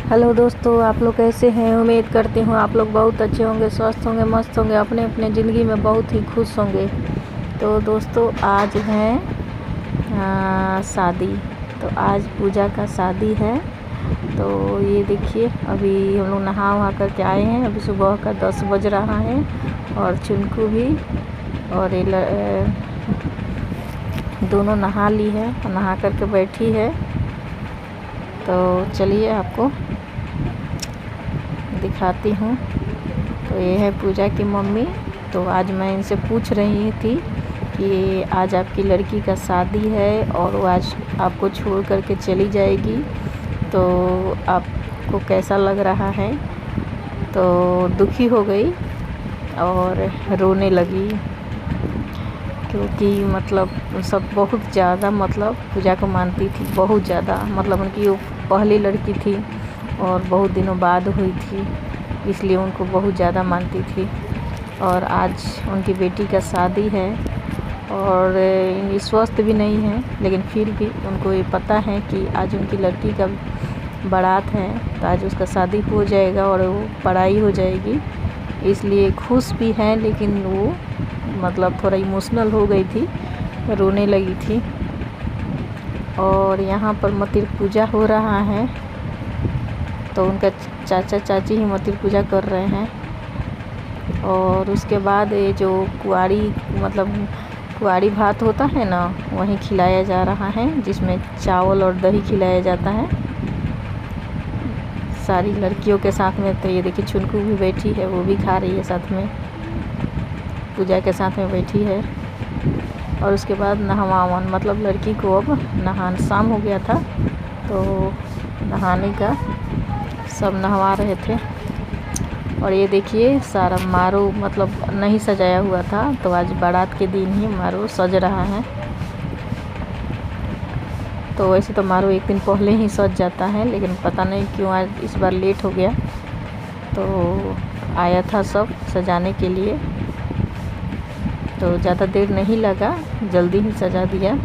Hello दोस्तों, आप लोग कैसे हैं। उम्मीद करती हूँ आप लोग बहुत अच्छे होंगे, स्वस्थ होंगे, मस्त होंगे, अपने अपने ज़िंदगी में बहुत ही खुश होंगे। तो दोस्तों आज है शादी। तो आज पूजा का शादी है। तो ये देखिए, अभी हम लोग नहा वहा करके आए हैं। अभी सुबह का 10 बज रहा है और चुनकू भी और ये दोनों नहा ली है, नहा करके बैठी है। तो चलिए आपको दिखाती हूँ। तो ये है पूजा की मम्मी। तो आज मैं इनसे पूछ रही थी कि आज आपकी लड़की का शादी है और वो आज आपको छोड़ करके चली जाएगी, तो आपको कैसा लग रहा है। तो दुखी हो गई और रोने लगी, क्योंकि मतलब सब बहुत ज़्यादा पूजा को मानती थी, बहुत ज़्यादा। उनकी वो पहली लड़की थी और बहुत दिनों बाद हुई थी, इसलिए उनको बहुत ज़्यादा मानती थी। और आज उनकी बेटी का शादी है और स्वस्थ भी नहीं है, लेकिन फिर भी उनको ये पता है कि आज उनकी लड़की का बारात है, तो आज उसका शादी हो जाएगा और वो पढ़ाई हो जाएगी, इसलिए खुश भी है। लेकिन वो थोड़ा इमोशनल हो गई थी, रोने लगी थी। और यहाँ पर मतिर पूजा हो रहा है, तो उनका चाचा चाची ही मतिर पूजा कर रहे हैं। और उसके बाद ये जो कुआरी भात होता है ना, वही खिलाया जा रहा है, जिसमें चावल और दही खिलाया जाता है सारी लड़कियों के साथ में। तो ये देखिए चुनकू भी बैठी है, वो भी खा रही है साथ में, पूजा के साथ में बैठी है। और उसके बाद नहवावन, लड़की को अब शाम हो गया था, तो नहाने का सब नहवा रहे थे। और ये देखिए सारा मारो नहीं सजाया हुआ था, तो आज बारात के दिन ही मारो सज रहा है। तो वैसे तो मारो एक दिन पहले ही सज जाता है, लेकिन पता नहीं क्यों आज इस बार लेट हो गया। तो आया था सब सजाने के लिए, तो ज़्यादा देर नहीं लगा, जल्दी ही सजा दिया,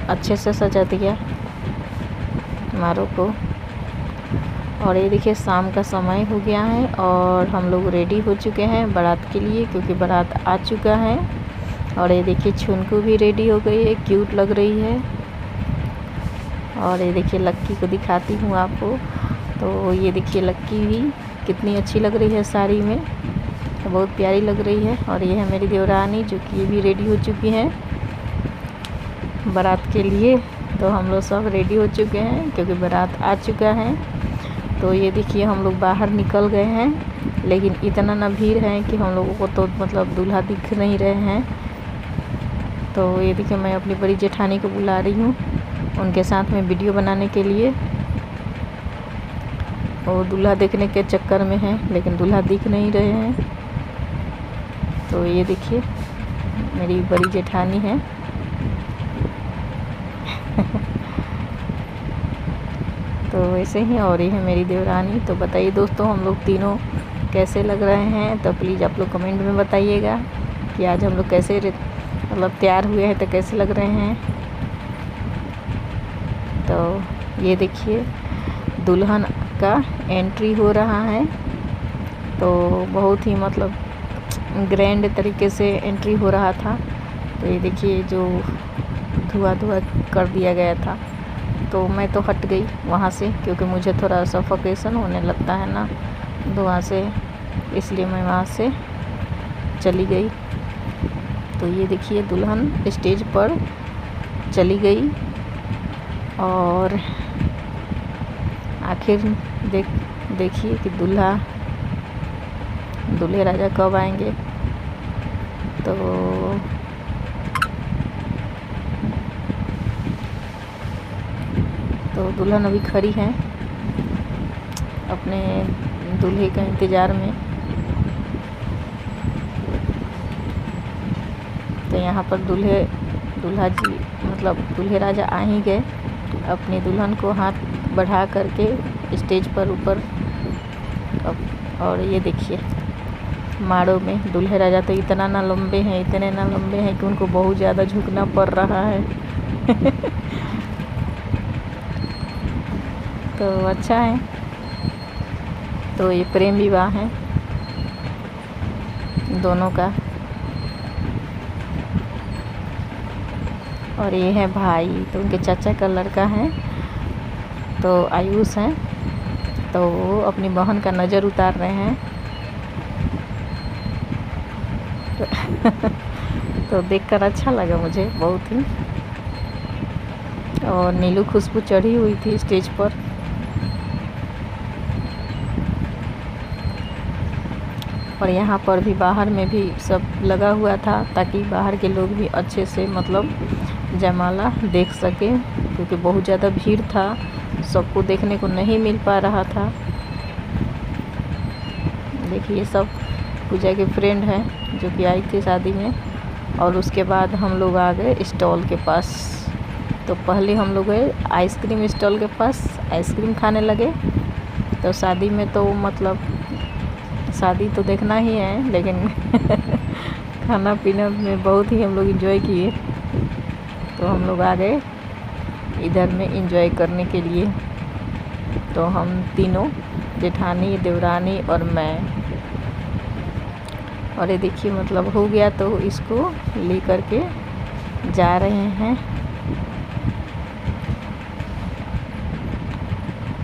अच्छे से सजा दिया मारो को। और ये देखिए शाम का समय हो गया है और हम लोग रेडी हो चुके हैं बारात के लिए, क्योंकि बारात आ चुका है। और ये देखिए छुनकू भी रेडी हो गई है, क्यूट लग रही है। और ये देखिए लक्की को दिखाती हूँ आपको। तो ये देखिए लक्की भी कितनी अच्छी लग रही है साड़ी में, तो बहुत प्यारी लग रही है। और ये है मेरी देवरानी, जो कि ये भी रेडी हो चुकी हैं बारात के लिए। तो हम लोग सब रेडी हो चुके हैं, क्योंकि बारात आ चुका है। तो ये देखिए हम लोग बाहर निकल गए हैं, लेकिन इतना ना भीड़ है कि हम लोगों को तो दूल्हा दिख नहीं रहे हैं। तो ये देखिए मैं अपनी बड़ी जेठानी को बुला रही हूँ उनके साथ में वीडियो बनाने के लिए। वो दूल्हा देखने के चक्कर में है, लेकिन दूल्हा दिख नहीं रहे हैं। तो ये देखिए मेरी बड़ी जेठानी है। तो वैसे ही। और ये है मेरी देवरानी। तो बताइए दोस्तों, हम लोग तीनों कैसे लग रहे हैं। तो प्लीज़ आप लोग कमेंट में बताइएगा कि आज हम लोग कैसे तैयार हुए हैं, तो कैसे लग रहे हैं। तो ये देखिए दुल्हन का एंट्री हो रहा है, तो बहुत ही ग्रैंड तरीके से एंट्री हो रहा था। तो ये देखिए जो धुआं कर दिया गया था, तो मैं तो हट गई वहाँ से, क्योंकि मुझे थोड़ा सफोकेशन होने लगता है ना धुआं से, इसलिए मैं वहाँ से चली गई। तो ये देखिए दुल्हन स्टेज पर चली गई और आखिर देखिए कि दूल्हे राजा कब आएंगे। तो दुल्हन अभी खड़ी है अपने दूल्हे का इंतज़ार में। तो यहाँ पर दूल्हा जी दूल्हे राजा आ ही गए, अपनी दुल्हन को हाथ बढ़ा करके स्टेज पर ऊपर। और ये देखिए माड़ों में दूल्हे राजा तो इतने ना लंबे हैं कि उनको बहुत ज़्यादा झुकना पड़ रहा है। तो अच्छा है। तो ये प्रेम विवाह है दोनों का। और ये है भाई, तो उनके चाचा का लड़का है, तो आयुष हैं, तो वो अपनी बहन का नज़र उतार रहे हैं। तो देखकर अच्छा लगा मुझे बहुत ही। और नीलू खुशबू चढ़ी हुई थी स्टेज पर। और यहाँ पर भी बाहर में भी सब लगा हुआ था ताकि बाहर के लोग भी अच्छे से मतलब जयमाला देख सकें, क्योंकि बहुत ज़्यादा भीड़ था, सबको देखने को नहीं मिल पा रहा था। देखिए सब पूजा के फ्रेंड हैं जो कि आई थी शादी में। और उसके बाद हम लोग आ गए स्टॉल के पास। तो पहले हम लोग गए आइसक्रीम स्टॉल के पास, आइसक्रीम खाने लगे। तो शादी में तो मतलब शादी तो देखना ही है, लेकिन खाना पीना में बहुत ही हम लोग एंजॉय किए। तो हम लोग आ गए इधर में एंजॉय करने के लिए। तो हम तीनों, जेठानी, देवरानी और मैं। और ये देखिए मतलब हो गया, तो इसको ले करके जा रहे हैं।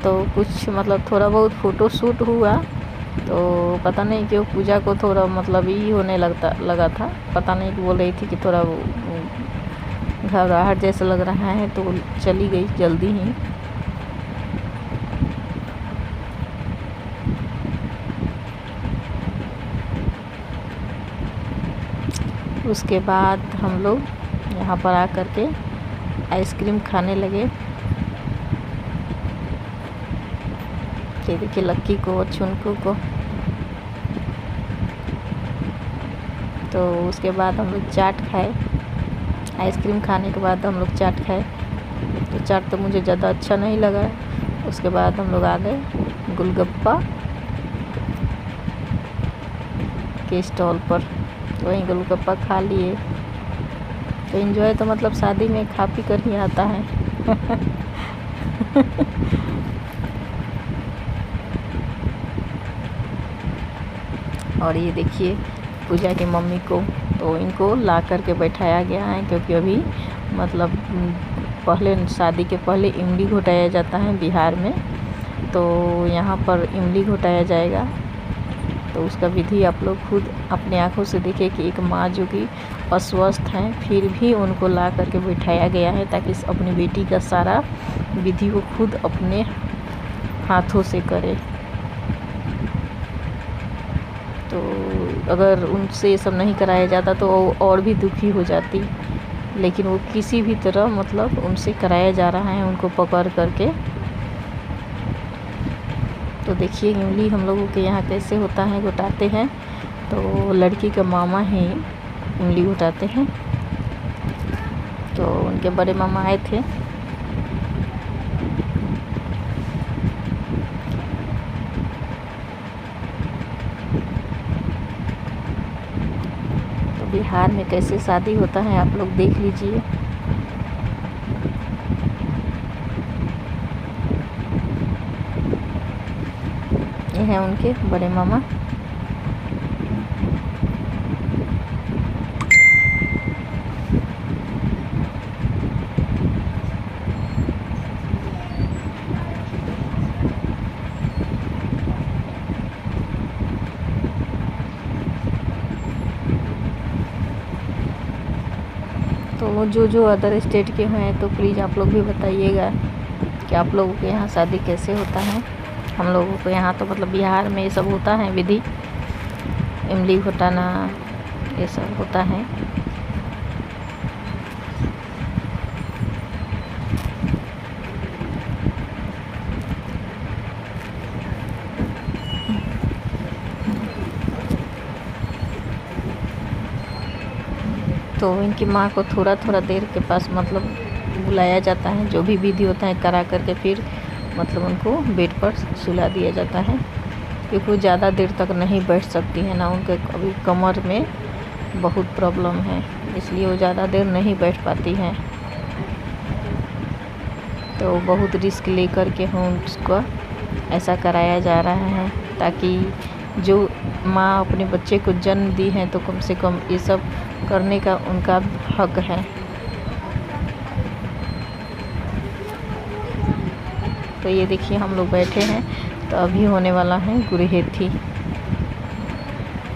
तो कुछ मतलब थोड़ा बहुत फ़ोटो शूट हुआ। तो पता नहीं क्यों पूजा को थोड़ा मतलब ही होने लगा था, पता नहीं कि बोल रही थी कि थोड़ा घबराहट जैसा लग रहा है, तो चली गई जल्दी ही। उसके बाद हम लोग यहाँ पर आकर के आइसक्रीम खाने लगे। ये देखिए लक्की को और छुनकू को। तो उसके बाद हम लोग चाट खाए। आइसक्रीम खाने के बाद हम लोग चाट खाए। तो चाट तो मुझे ज़्यादा अच्छा नहीं लगा। उसके बाद हम लोग आ गए गोलगप्पा के स्टॉल पर, वहीं गोलगप्पा खा लिए। तो एंजॉय तो मतलब शादी में खा पी कर ही आता है। और ये देखिए पूजा की मम्मी को, तो इनको ला करके बैठाया गया है, क्योंकि अभी मतलब पहले शादी के पहले इमली घोटाया जाता है बिहार में। तो यहाँ पर इमली घोटाया जाएगा। तो उसका विधि आप लोग खुद अपने आँखों से देखें कि एक माँ जो कि अस्वस्थ हैं, फिर भी उनको ला करके बैठाया गया है ताकि अपनी बेटी का सारा विधि को खुद अपने हाथों से करे। तो अगर उनसे ये सब नहीं कराया जाता तो वो और भी दुखी हो जाती, लेकिन वो किसी भी तरह मतलब उनसे कराया जा रहा है, उनको पकड़ करके। तो देखिए इमली हम लोगों के यहाँ कैसे होता है, घोटाते हैं। तो लड़की का मामा ही इमली घोटाते हैं। तो उनके बड़े मामा आए थे। तो बिहार में कैसे शादी होता है आप लोग देख लीजिए। ये हैं उनके बड़े मामा। तो जो अदर स्टेट के हैं तो प्लीज़ आप लोग भी बताइएगा कि आप लोगों के यहाँ शादी कैसे होता है। हम लोगों को यहाँ तो मतलब बिहार में ये सब होता है विधि, इमली घोटाना ये सब होता है। तो इनकी माँ को थोड़ा थोड़ा देर के पास मतलब बुलाया जाता है, जो भी विधि होता है करा करके फिर मतलब उनको बेड पर सुला दिया जाता है, क्योंकि वो ज़्यादा देर तक नहीं बैठ सकती है ना, उनके अभी कमर में बहुत प्रॉब्लम है, इसलिए वो ज़्यादा देर नहीं बैठ पाती हैं। तो बहुत रिस्क लेकर के हम उसको ऐसा कराया जा रहा है, ताकि जो माँ अपने बच्चे को जन्म दी है तो कम से कम ये सब करने का उनका हक है। तो ये देखिए हम लोग बैठे हैं, तो अभी होने वाला है गुरहेथी।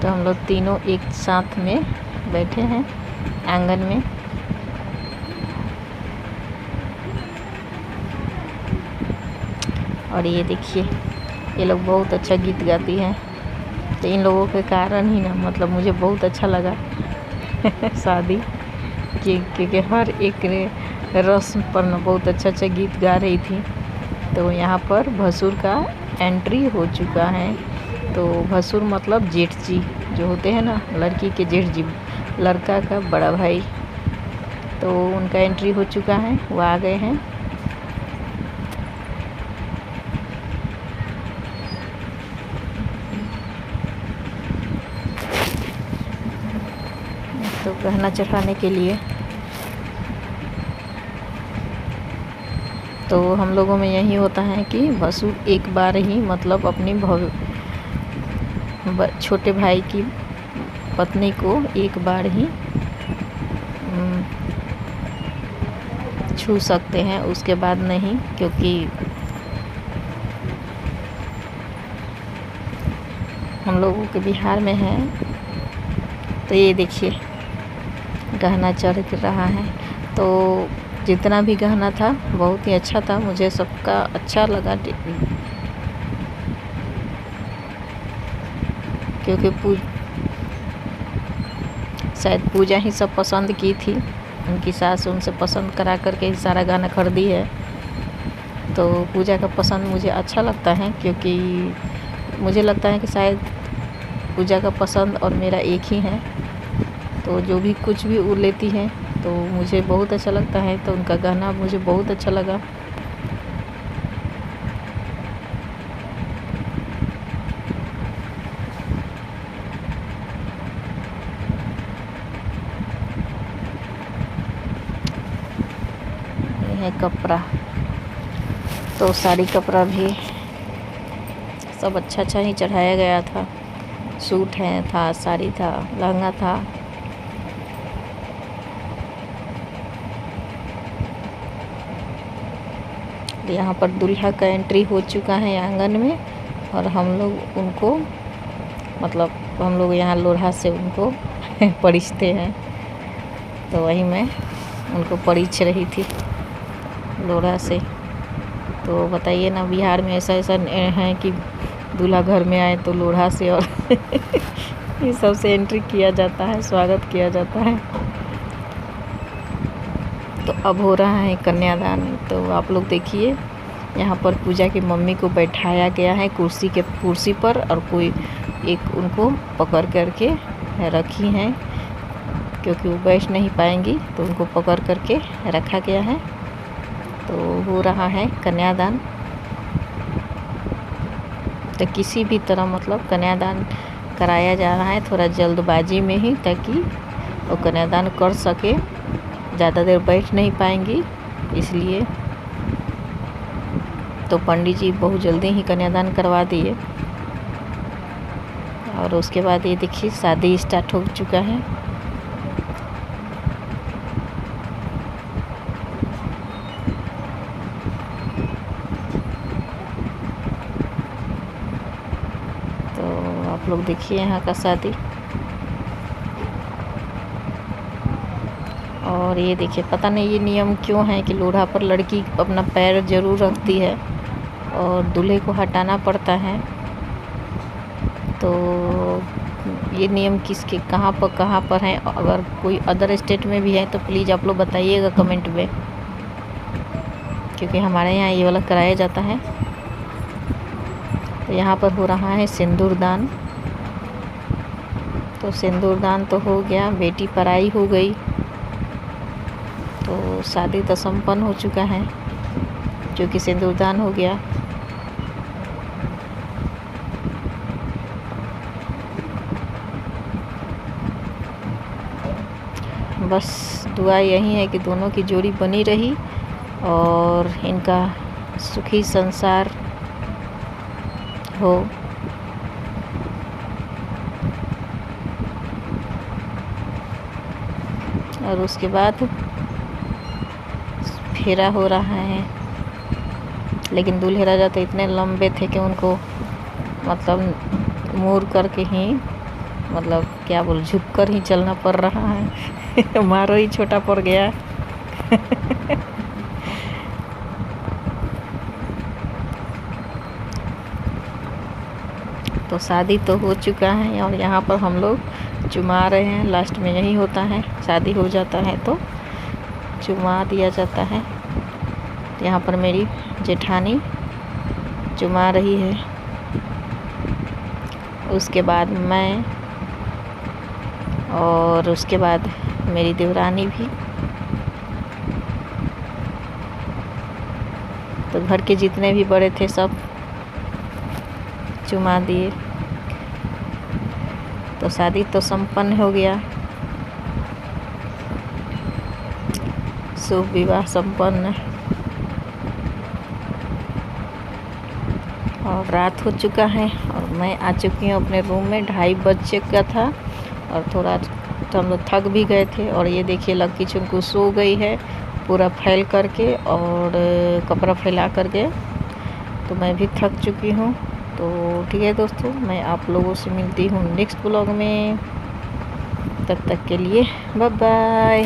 तो हम लोग तीनों एक साथ में बैठे हैं आंगन में। और ये देखिए ये लोग बहुत अच्छा गीत गाती हैं, तो इन लोगों के कारण ही ना मतलब मुझे बहुत अच्छा लगा शादी क्योंकि हर एक रस्म पर ना बहुत अच्छा गीत गा रही थी। तो यहाँ पर भसुर का एंट्री हो चुका है। तो भसुर मतलब जेठ जी जो होते हैं ना, लड़की के जेठ जी, लड़का का बड़ा भाई, तो उनका एंट्री हो चुका है, वो आ गए हैं। तो गहना चढ़ाने के लिए तो हम लोगों में यही होता है कि भसुर एक बार ही मतलब अपनी छोटे भाई की पत्नी को एक बार ही छू सकते हैं, उसके बाद नहीं, क्योंकि हम लोगों के बिहार में है। तो ये देखिए गहना चढ़ रहा है। तो जितना भी गहना था बहुत ही अच्छा था, मुझे सबका अच्छा लगा, क्योंकि शायद पूजा ही सब पसंद की थी, उनकी सास उनसे पसंद करा करके ही सारा गहना खरीदी है। तो पूजा का पसंद मुझे अच्छा लगता है, क्योंकि मुझे लगता है कि शायद पूजा का पसंद और मेरा एक ही है। तो जो भी कुछ भी वो लेती है तो मुझे बहुत अच्छा लगता है, तो उनका गहना मुझे बहुत अच्छा लगा। ये है कपड़ा, तो साड़ी कपड़ा भी सब अच्छा ही चढ़ाया गया था। सूट था, साड़ी था, लहंगा था। यहाँ पर दूल्हा का एंट्री हो चुका है आंगन में, और हम लोग उनको मतलब हम लोग यहाँ लोढ़ा से उनको परिछते हैं। तो वही मैं उनको परिछ रही थी लोढ़ा से। तो बताइए ना, बिहार में ऐसा है कि दूल्हा घर में आए तो लोढ़ा से और ये सब से एंट्री किया जाता है, स्वागत किया जाता है। तो अब हो रहा है कन्यादान। तो आप लोग देखिए यहाँ पर पूजा की मम्मी को बैठाया गया है कुर्सी पर, और कोई एक उनको पकड़ करके रखी हैं, क्योंकि वो बैठ नहीं पाएंगी, तो उनको पकड़ करके रखा गया है। तो हो रहा है कन्यादान। तो किसी भी तरह मतलब कन्यादान कराया जा रहा है, थोड़ा जल्दबाजी में ही, ताकि वो कन्यादान कर सके। ज़्यादा देर बैठ नहीं पाएंगी, इसलिए तो पंडित जी बहुत जल्दी ही कन्यादान करवा दिए। और उसके बाद ये देखिए शादी स्टार्ट हो चुका है। तो आप लोग देखिए यहाँ का शादी। और ये देखिए पता नहीं ये नियम क्यों है कि लोढ़ा पर लड़की अपना पैर जरूर रखती है और दूल्हे को हटाना पड़ता है। तो ये नियम किसके कहाँ पर है? अगर कोई अदर स्टेट में भी है तो प्लीज़ आप लोग बताइएगा कमेंट में, क्योंकि हमारे यहाँ ये वाला कराया जाता है। तो यहाँ पर हो रहा है सिंदूरदान। तो सिंदूरदान तो हो गया, बेटी पराई हो गई, तो शादी तो संपन्न हो चुका है, जो कि सिंदूरदान हो गया। बस दुआ यही है कि दोनों की जोड़ी बनी रही और इनका सुखी संसार हो। और उसके बाद फेरा हो रहा है, लेकिन दूल्हे राजा तो इतने लंबे थे कि उनको मतलब मुड़ करके ही मतलब क्या बोल झुक कर ही चलना पड़ रहा है। मारो ही छोटा पड़ गया। तो शादी तो हो चुका है और यहाँ पर हम लोग चुमा रहे हैं। लास्ट में यही होता है, शादी हो जाता है तो चुमा दिया जाता है। यहाँ पर मेरी जेठानी चुमा रही है, उसके बाद मैं, और उसके बाद मेरी देवरानी भी। तो घर के जितने भी बड़े थे सब चुमा दिए। तो शादी तो संपन्न हो गया, शुभ विवाह संपन्न। और रात हो चुका है और मैं आ चुकी हूँ अपने रूम में। 2:30 बज चुका था और थोड़ा तो हम लोग थक भी गए थे। और ये देखिए लक्की चुनकू सो गई है पूरा फैल करके और कपड़ा फैला करके। तो मैं भी थक चुकी हूँ। तो ठीक है दोस्तों, मैं आप लोगों से मिलती हूँ नेक्स्ट ब्लॉग में। तब तक के लिए बाय बाय।